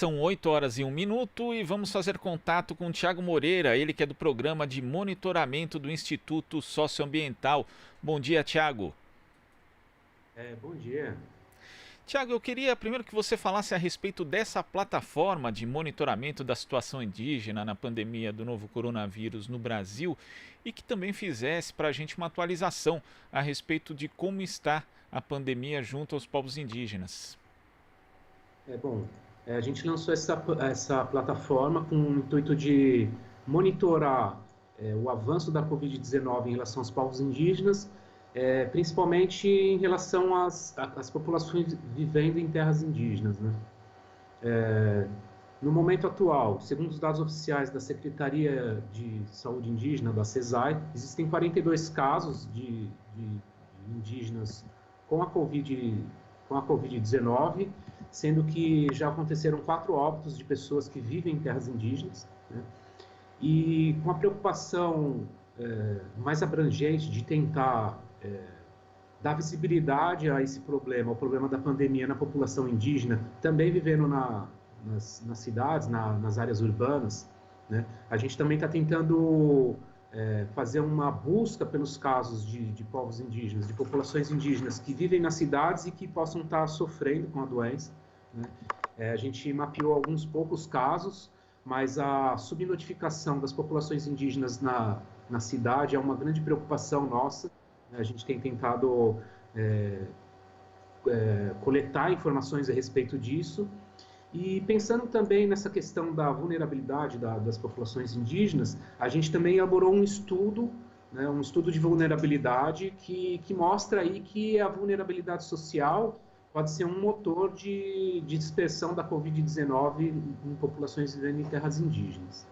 são 8h01 e vamos fazer contato com o Thiago Moreira, ele que é do Programa de Monitoramento do Instituto Socioambiental. Bom dia, Thiago. Bom dia. Thiago, eu queria primeiro que você falasse a respeito dessa plataforma de monitoramento da situação indígena na pandemia do novo coronavírus no Brasil e que também fizesse para a gente uma atualização a respeito de como está a pandemia junto aos povos indígenas. A gente lançou essa plataforma com o intuito de monitorar o avanço da Covid-19 em relação aos povos indígenas, principalmente em relação às populações vivendo em terras indígenas, né? No momento atual, segundo os dados oficiais da Secretaria de Saúde Indígena, da CESAI, existem 42 casos de indígenas com a Covid-19, sendo que já aconteceram 4 óbitos de pessoas que vivem em terras indígenas, né? E com a preocupação mais abrangente de tentar dar visibilidade a esse problema, o problema da pandemia na população indígena, também vivendo nas cidades, nas áreas urbanas, né? A gente também está tentando fazer uma busca pelos casos de povos indígenas, de populações indígenas que vivem nas cidades e que possam estar sofrendo com a doença, né? A gente mapeou alguns poucos casos, mas a subnotificação das populações indígenas na cidade é uma grande preocupação nossa. A gente tem tentado coletar informações a respeito disso. E pensando também nessa questão da vulnerabilidade das populações indígenas, a gente também elaborou um estudo, né, um estudo de vulnerabilidade que mostra aí que a vulnerabilidade social pode ser um motor de dispersão da Covid-19 em populações vivendo em terras indígenas.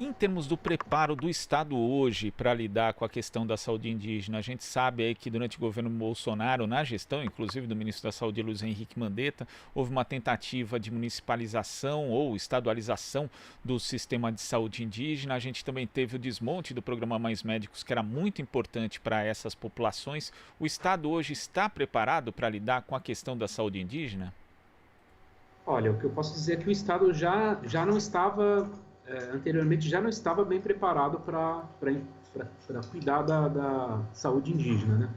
Em termos do preparo do Estado hoje para lidar com a questão da saúde indígena, a gente sabe aí que durante o governo Bolsonaro, na gestão inclusive do ministro da Saúde, Luiz Henrique Mandetta, houve uma tentativa de municipalização ou estadualização do sistema de saúde indígena. A gente também teve o desmonte do programa Mais Médicos, que era muito importante para essas populações. O Estado hoje está preparado para lidar com a questão da saúde indígena? Olha, o que eu posso dizer é que o Estado já não estava... anteriormente já não estava bem preparado para cuidar da saúde indígena, né?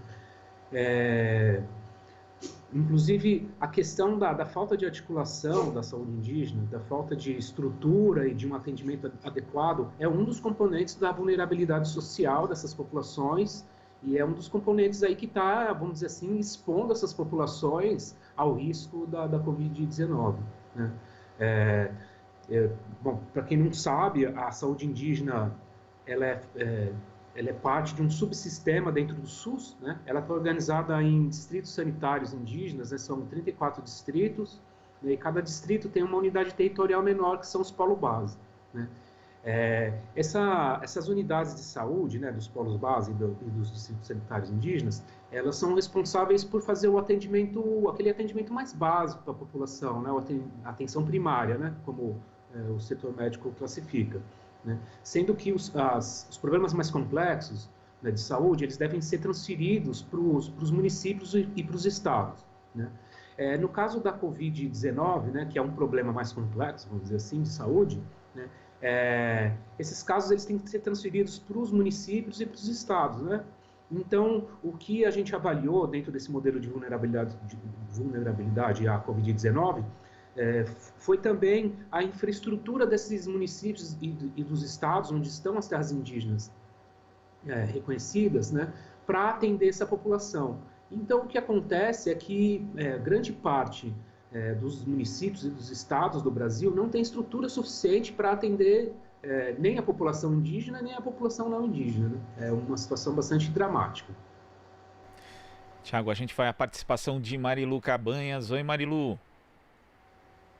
Inclusive, a questão da falta de articulação da saúde indígena, da falta de estrutura e de um atendimento adequado, é um dos componentes da vulnerabilidade social dessas populações e é um dos componentes aí que está, vamos dizer assim, expondo essas populações ao risco da Covid-19, né? Bom, para quem não sabe, a saúde indígena ela é parte de um subsistema dentro do SUS, né? Ela está organizada em distritos sanitários indígenas, né? São 34 distritos, né? E cada distrito tem uma unidade territorial menor, que são os polos base, né? Essas unidades de saúde, né, dos polos base e dos distritos sanitários indígenas, elas são responsáveis por fazer aquele atendimento mais básico para a população, né? A atenção primária, né, como o setor médico classifica, né? Sendo que os problemas mais complexos, né, de saúde, eles devem ser transferidos para os municípios e para os estados, né? No caso da Covid-19, né, que é um problema mais complexo, vamos dizer assim, de saúde, né, esses casos eles têm que ser transferidos para os municípios e para os estados, né? Então, o que a gente avaliou dentro desse modelo de vulnerabilidade à Covid-19 foi também a infraestrutura desses municípios e dos estados onde estão as terras indígenas reconhecidas, né, para atender essa população. Então, o que acontece é que grande parte dos municípios e dos estados do Brasil não tem estrutura suficiente para atender nem a população indígena, nem a população não indígena, né? É uma situação bastante dramática. Thiago, a gente vai à participação de Marilu Cabanhas. Oi, Marilu.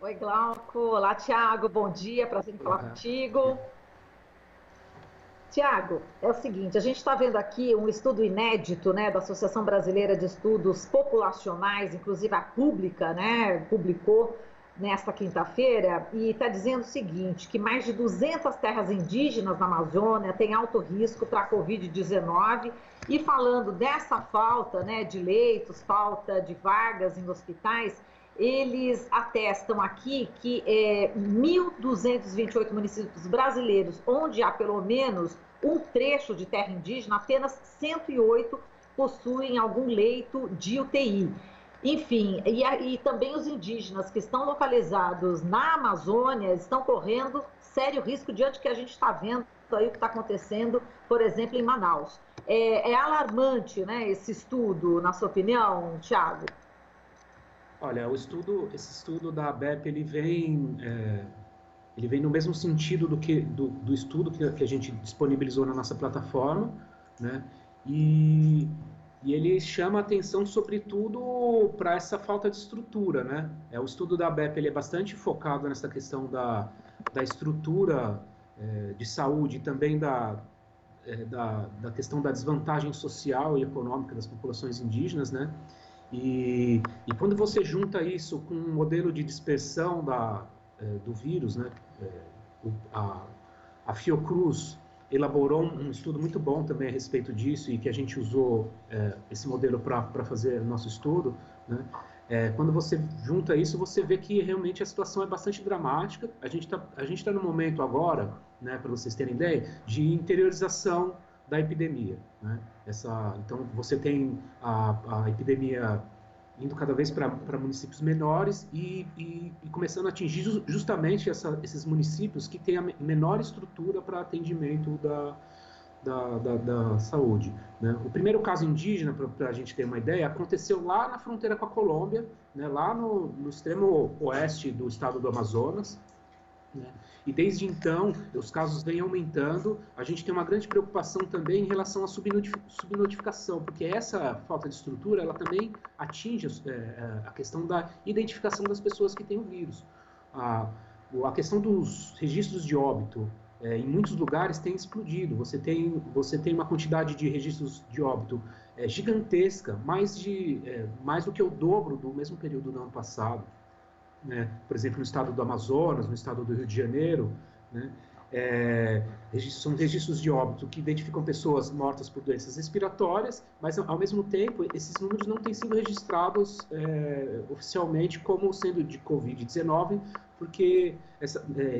Oi, Glauco. Olá, Thiago. Bom dia, prazer em falar contigo. Tiago, é o seguinte, a gente está vendo aqui um estudo inédito, né, da Associação Brasileira de Estudos Populacionais, inclusive a Pública, né, publicou nesta quinta-feira, e está dizendo o seguinte, que mais de 200 terras indígenas na Amazônia têm alto risco para a Covid-19, e falando dessa falta, né, de leitos, falta de vagas em hospitais, eles atestam aqui que 1.228 municípios brasileiros, onde há pelo menos um trecho de terra indígena, apenas 108 possuem algum leito de UTI. Enfim, e também os indígenas que estão localizados na Amazônia estão correndo sério risco diante do que a gente está vendo aí o que está acontecendo, por exemplo, em Manaus. É alarmante, né, esse estudo, na sua opinião, Thiago? Olha, esse estudo da ABEP, ele vem no mesmo sentido do estudo que a gente disponibilizou na nossa plataforma, né? E ele chama atenção, sobretudo, para essa falta de estrutura, né? O estudo da ABEP, ele é bastante focado nessa questão da estrutura de saúde e também da questão da desvantagem social e econômica das populações indígenas, né? E quando você junta isso com um modelo de dispersão do vírus, né? A Fiocruz elaborou um estudo muito bom também a respeito disso e que a gente usou esse modelo para fazer o nosso estudo, né? Quando você junta isso, você vê que realmente a situação é bastante dramática. A gente tá no momento agora, né, para vocês terem ideia, de interiorização da epidemia, né? Então, você tem a epidemia indo cada vez para municípios menores e começando a atingir justamente esses municípios que têm a menor estrutura para atendimento da saúde, né? O primeiro caso indígena, para a gente ter uma ideia, aconteceu lá na fronteira com a Colômbia, né, lá no extremo oeste do estado do Amazonas, né? E desde então, os casos vêm aumentando. A gente tem uma grande preocupação também em relação à subnotificação, porque essa falta de estrutura, ela também atinge a questão da identificação das pessoas que têm o vírus. A questão dos registros de óbito, em muitos lugares tem explodido. Você tem uma quantidade de registros de óbito gigantesca, mais do que o dobro do mesmo período do ano passado. Né? Por exemplo, no estado do Amazonas, no estado do Rio de Janeiro, né? São registros de óbito que identificam pessoas mortas por doenças respiratórias, mas, ao mesmo tempo, esses números não têm sido registrados oficialmente como sendo de Covid-19, porque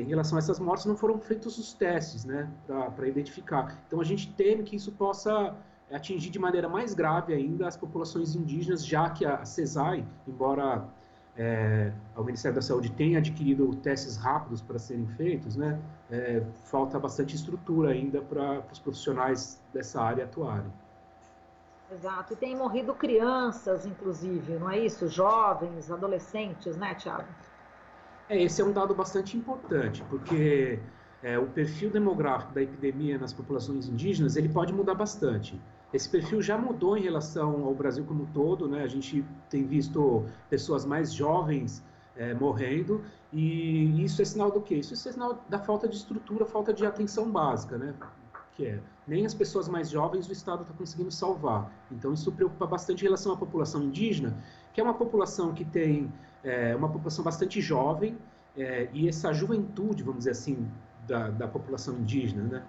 em relação a essas mortes não foram feitos os testes, né, para identificar. Então, a gente teme que isso possa atingir de maneira mais grave ainda as populações indígenas, já que a CESAI, embora o Ministério da Saúde tenha adquirido testes rápidos para serem feitos, né? Falta bastante estrutura ainda para os profissionais dessa área atuarem. Exato, e tem morrido crianças, inclusive, não é isso? Jovens, adolescentes, né, Thiago? Esse é um dado bastante importante, porque o perfil demográfico da epidemia nas populações indígenas, ele pode mudar bastante. Esse perfil já mudou em relação ao Brasil como um todo, né? A gente tem visto pessoas mais jovens morrendo, e isso é sinal do quê? Isso é sinal da falta de estrutura, falta de atenção básica, né? Nem as pessoas mais jovens o Estado está conseguindo salvar. Então, isso preocupa bastante em relação à população indígena, que é uma população que tem uma população bastante jovem, e essa juventude, vamos dizer assim, da população indígena, né?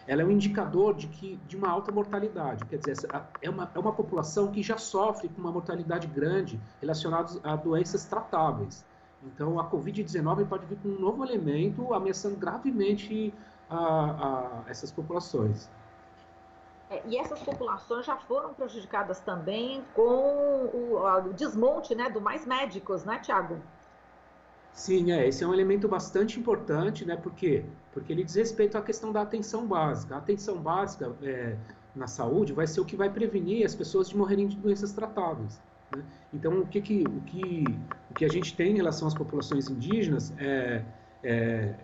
Ela é um indicador de uma alta mortalidade. Quer dizer, é uma população que já sofre com uma mortalidade grande relacionada a doenças tratáveis. Então, a Covid-19 pode vir com um novo elemento ameaçando gravemente a essas populações. E essas populações já foram prejudicadas também com o desmonte, né, do Mais Médicos, né, Thiago? Sim, esse é um elemento bastante importante, né? Por quê? Porque ele diz respeito à questão da atenção básica. A atenção básica na saúde vai ser o que vai prevenir as pessoas de morrerem de doenças tratáveis, né? Então, o que a gente tem em relação às populações indígenas é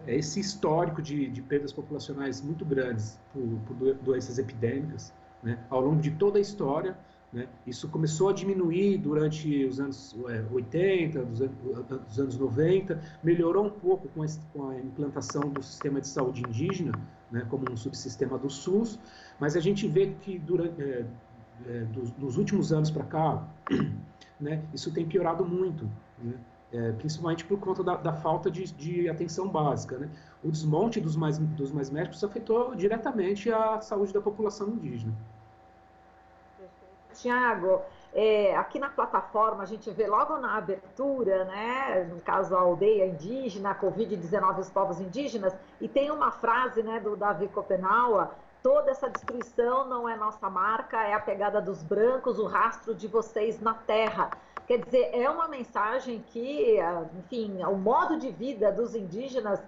esse histórico de perdas populacionais muito grandes por doenças epidêmicas, né? Ao longo de toda a história, né? Isso começou a diminuir durante os anos 80, dos anos 90, melhorou um pouco com a implantação do sistema de saúde indígena, né, como um subsistema do SUS, mas a gente vê que dos últimos anos para cá, né, isso tem piorado muito, né? Principalmente por conta da falta de atenção básica, né? O desmonte dos mais médicos afetou diretamente a saúde da população indígena. Tiago, Aqui na plataforma a gente vê logo na abertura, né, no caso a aldeia indígena, Covid-19 os povos indígenas, e tem uma frase, né, do Davi Copenhague: toda essa destruição não é nossa marca, é a pegada dos brancos, o rastro de vocês na terra. Quer dizer, é uma mensagem que, enfim, o modo de vida dos indígenas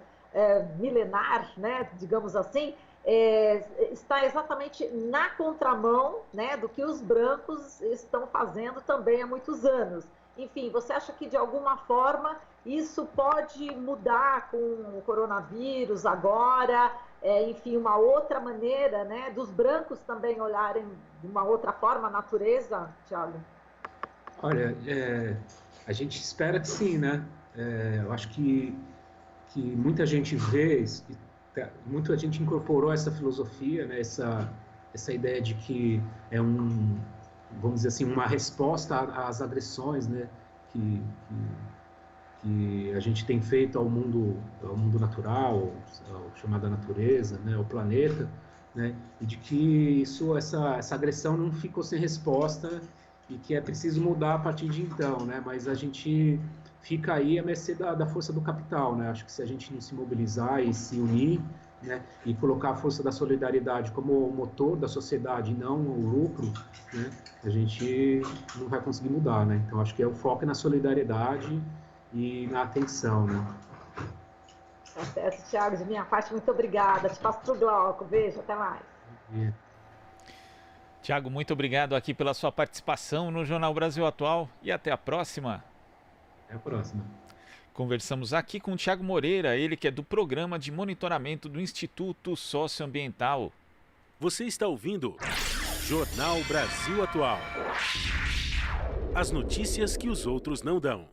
milenar, né, digamos assim, está exatamente na contramão, né, do que os brancos estão fazendo também há muitos anos. Enfim, você acha que de alguma forma isso pode mudar com o coronavírus agora? Enfim, uma outra maneira, né, dos brancos também olharem de uma outra forma a natureza, Thiago? Olha, a gente espera que sim, né? Eu acho que muita gente vê, muita gente incorporou essa filosofia, né? Essa ideia de que vamos dizer assim, uma resposta às agressões, né? Que a gente tem feito ao mundo natural, ao chamada natureza, né? Ao planeta, né? E de que essa agressão não ficou sem resposta e que é preciso mudar a partir de então, né? Mas a gente fica aí à mercê da força do capital, né? Acho que se a gente não se mobilizar e se unir, né? E colocar a força da solidariedade como o motor da sociedade, não o lucro, né? A gente não vai conseguir mudar, né? Então acho que o foco é na solidariedade e na atenção, né? Tá certo, Thiago, de minha parte, muito obrigada. Te passo pro Glauco. Beijo, até mais. Thiago, muito obrigado aqui pela sua participação no Jornal Brasil Atual e até a próxima. Até a próxima. Conversamos aqui com o Thiago Moreira, ele que é do Programa de Monitoramento do Instituto Socioambiental. Você está ouvindo Jornal Brasil Atual. As notícias que os outros não dão.